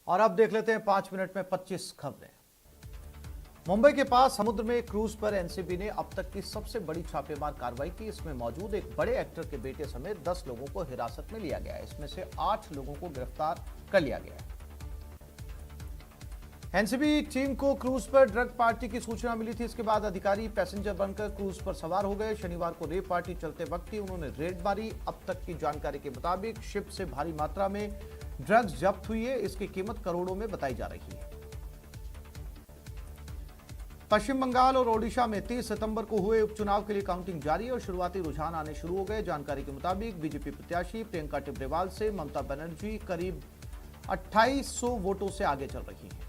और अब देख लेते हैं 5 मिनट में 25 खबरें। मुंबई के पास समुद्र में क्रूज पर एनसीबी ने अब तक की सबसे बड़ी छापेमार कार्रवाई की। इसमें मौजूद एक बड़े एक्टर के बेटे समेत 10 लोगों को हिरासत में लिया गया है। इसमें से 8 लोगों को गिरफ्तार कर लिया गया है। एनसीबी टीम को क्रूज पर ड्रग पार्टी की सूचना मिली थी। इसके बाद अधिकारी पैसेंजर बनकर क्रूज पर सवार हो गए। शनिवार को रेप पार्टी चलते वक्त ही उन्होंने रेड मारी। अब तक की जानकारी के मुताबिक शिप से भारी मात्रा में ड्रग्स जब्त हुई है। इसकी कीमत करोड़ों में बताई जा रही है। पश्चिम बंगाल और ओडिशा में 30 सितंबर को हुए उपचुनाव के लिए काउंटिंग जारी है और शुरुआती रुझान आने शुरू हो गए। जानकारी के मुताबिक बीजेपी प्रत्याशी प्रियंका टिब्रेवाल से ममता बनर्जी करीब 2800 वोटों से आगे चल रही हैं।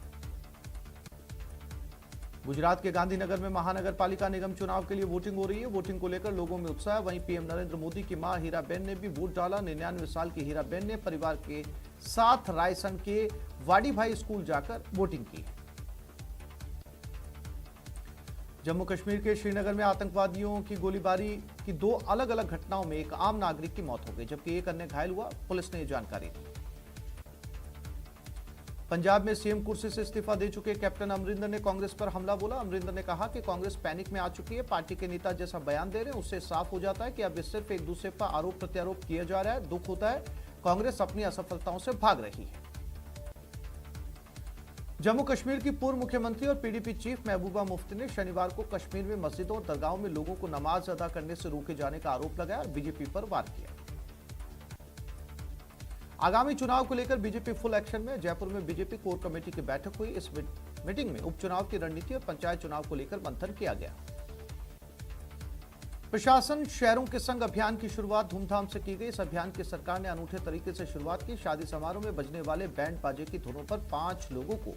गुजरात के गांधीनगर में महानगर पालिका निगम चुनाव के लिए वोटिंग हो रही है। वोटिंग को लेकर लोगों में उत्साह। वहीं पीएम नरेंद्र मोदी की मां हीराबेन ने भी वोट डाला। 99 साल की हीराबेन ने परिवार के साथ रायसन के वाडी भाई स्कूल जाकर वोटिंग की। जम्मू कश्मीर के श्रीनगर में आतंकवादियों की गोलीबारी की 2 अलग अलग घटनाओं में एक आम नागरिक की मौत हो गई, जबकि एक अन्य घायल हुआ। पुलिस ने यह जानकारी दी। पंजाब में सीएम कुर्सी से इस्तीफा दे चुके कैप्टन अमरिंदर ने कांग्रेस पर हमला बोला। अमरिंदर ने कहा कि कांग्रेस पैनिक में आ चुकी है। पार्टी के नेता जैसा बयान दे रहे हैं उससे साफ हो जाता है कि अब सिर्फ एक दूसरे पर आरोप प्रत्यारोप किया जा रहा है। दुख होता है, कांग्रेस अपनी असफलताओं से भाग रही है। जम्मू कश्मीर की पूर्व मुख्यमंत्री और पीडीपी चीफ महबूबा मुफ्ती ने शनिवार को कश्मीर में मस्जिदों और दरगाहों में लोगों को नमाज अदा करने से रोके जाने का आरोप लगाया और बीजेपी पर वार किया। आगामी चुनाव को लेकर बीजेपी फुल एक्शन में। जयपुर में बीजेपी कोर कमेटी की बैठक हुई। इस मीटिंग में उपचुनाव की रणनीति और पंचायत चुनाव को लेकर मंथन किया गया। प्रशासन शहरों के संग अभियान की शुरुआत धूमधाम से की गई। इस अभियान की सरकार ने अनूठे तरीके से शुरुआत की। शादी समारोह में बजने वाले बैंड बाजे की धुनों पर 5 लोगों को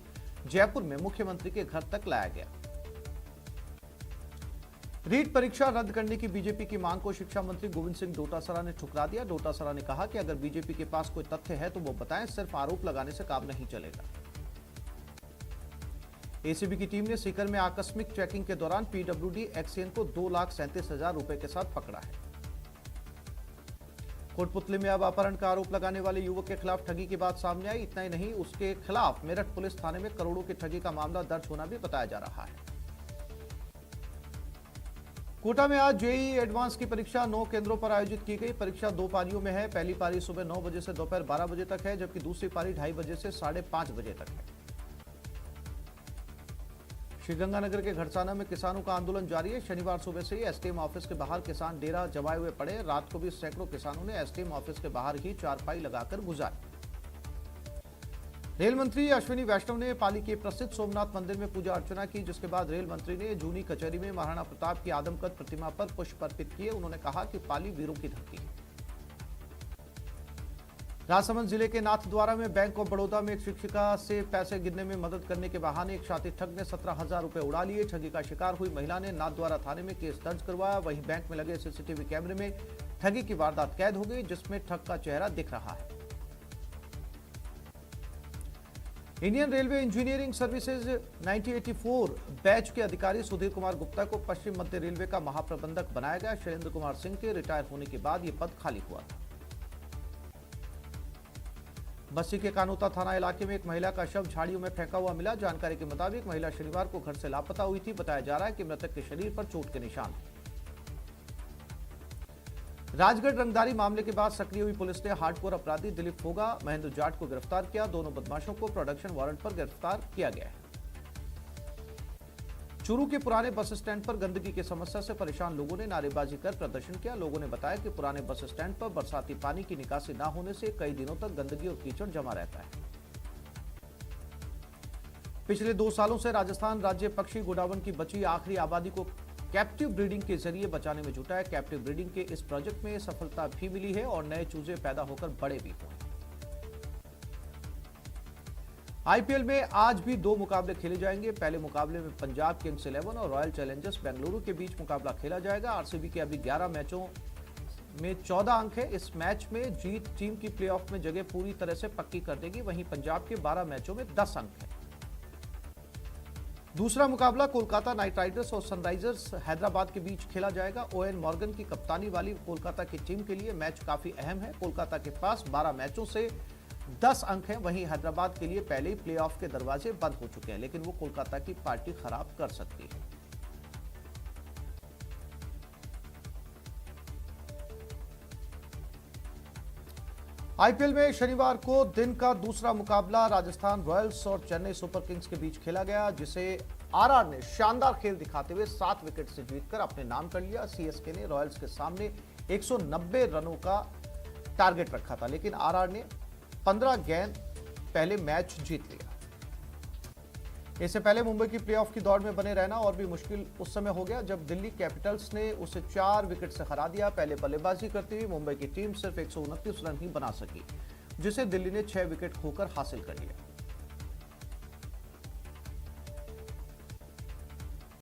जयपुर में मुख्यमंत्री के घर तक लाया गया। रीट परीक्षा रद्द करने की बीजेपी की मांग को शिक्षा मंत्री गोविंद सिंह डोटासरा ने ठुकरा दिया। डोटासरा ने कहा कि अगर बीजेपी के पास कोई तथ्य है तो वो बताएं, सिर्फ आरोप लगाने से काम नहीं चलेगा। एसीबी की टीम ने सीकर में आकस्मिक चेकिंग के दौरान पीडब्ल्यूडी एक्सचेंज को 2,37,000 रुपए के साथ पकड़ा है। कोटपुतली में अब अपहरण का आरोप लगाने वाले युवक के खिलाफ ठगी की बात सामने आई। इतना ही नहीं, उसके खिलाफ मेरठ पुलिस थाने में करोड़ों की ठगी का मामला दर्ज होना भी बताया जा रहा है। कोटा में आज जेईई एडवांस की परीक्षा 9 केंद्रों पर आयोजित की गई। परीक्षा 2 पारियों में है। पहली पारी सुबह 9 बजे से दोपहर 12 बजे तक है, जबकि दूसरी पारी 2:30 बजे से 5:30 बजे तक है। श्रीगंगानगर के घड़साना में किसानों का आंदोलन जारी है। शनिवार सुबह से ही एसडीएम ऑफिस के बाहर किसान डेरा जमाए हुए पड़े। रात को भी सैकड़ों किसानों ने एसडीएम ऑफिस के बाहर ही चारपाई लगाकर गुजारी। रेल मंत्री अश्विनी वैष्णव ने पाली के प्रसिद्ध सोमनाथ मंदिर में पूजा अर्चना की, जिसके बाद रेल मंत्री ने जूनी कचहरी में महाराणा प्रताप की आदमकद प्रतिमा पर पुष्प अर्पित किए। उन्होंने कहा कि पाली वीरों की धरती है। राजसमंद जिले के नाथद्वारा में बैंक ऑफ बड़ौदा में एक शिक्षिका से पैसे गिनने में मदद करने के बहाने एक शातिर ठग ने 17,000 रुपए उड़ा लिए। ठगी का शिकार हुई महिला ने नाथद्वारा थाने में केस दर्ज करवाया। वहीं बैंक में लगे सीसीटीवी कैमरे में ठगी की वारदात कैद हो गई, जिसमें ठग का चेहरा दिख रहा है। Indian railway engineering services 1984 batch के अधिकारी सुधीर कुमार गुप्ता को पश्चिम मध्य रेलवे का महाप्रबंधक बनाया गया। शैलेंद्र कुमार सिंह के रिटायर होने के बाद यह पद खाली हुआ था। बस्सी के कानोता थाना इलाके में एक महिला का शव झाड़ियों में फेंका हुआ मिला। जानकारी के मुताबिक महिला शनिवार को घर से लापता हुई थी। बताया जा रहा है कि मृतक के शरीर पर चोट के निशान थे। राजगढ़ रंगदारी मामले के बाद सक्रिय हुई पुलिस ने हार्डकोर अपराधी दिलीप फोगा, महेंद्र जाट को गिरफ्तार किया। दोनों बदमाशों को प्रोडक्शन वारंट पर गिरफ्तार किया गया है। चूरू के पुराने बस स्टैंड पर गंदगी की समस्या से परेशान लोगों ने नारेबाजी कर प्रदर्शन किया। लोगों ने बताया कि पुराने बस स्टैंड पर बरसाती पानी की निकासी न होने से कई दिनों तक गंदगी और कीचड़ जमा रहता है। पिछले 2 सालों से राजस्थान राज्य पक्षी गोडावण की बची आखिरी आबादी को कैप्टिव ब्रीडिंग के जरिए बचाने में जुटा है। कैप्टिव ब्रीडिंग के इस प्रोजेक्ट में सफलता भी मिली है और नए चूजे पैदा होकर बड़े भी हुए। आईपीएल में आज भी 2 मुकाबले खेले जाएंगे। पहले मुकाबले में पंजाब किंग्स 11 और रॉयल चैलेंजर्स बेंगलुरु के बीच मुकाबला खेला जाएगा। आरसीबी के अभी 11 मैचों में 14 अंक है। इस मैच में जीत टीम की प्लेऑफ में जगह पूरी तरह से पक्की कर देगी। वहीं पंजाब के 12 मैचों में 10 अंक है। दूसरा मुकाबला कोलकाता नाइट राइडर्स और सनराइजर्स हैदराबाद के बीच खेला जाएगा। ओएन मॉर्गन की कप्तानी वाली कोलकाता की टीम के लिए मैच काफी अहम है। कोलकाता के पास 12 मैचों से 10 अंक हैं। वहीं हैदराबाद के लिए पहले ही प्लेऑफ के दरवाजे बंद हो चुके हैं, लेकिन वो कोलकाता की पार्टी खराब कर सकती है। आईपीएल में शनिवार को दिन का दूसरा मुकाबला राजस्थान रॉयल्स और चेन्नई सुपर किंग्स के बीच खेला गया, जिसे आरआर ने शानदार खेल दिखाते हुए 7 विकेट से जीतकर अपने नाम कर लिया। सीएसके ने रॉयल्स के सामने 190 रनों का टारगेट रखा था, लेकिन आरआर ने 15 गेंद पहले मैच जीत लिया। इससे पहले मुंबई की प्लेऑफ की दौड़ में बने रहना और भी मुश्किल उस समय हो गया जब दिल्ली कैपिटल्स ने उसे 4 विकेट से हरा दिया। पहले बल्लेबाजी करती हुई मुंबई की टीम सिर्फ 129 रन ही बना सकी, जिसे दिल्ली ने 6 विकेट खोकर हासिल कर लिया।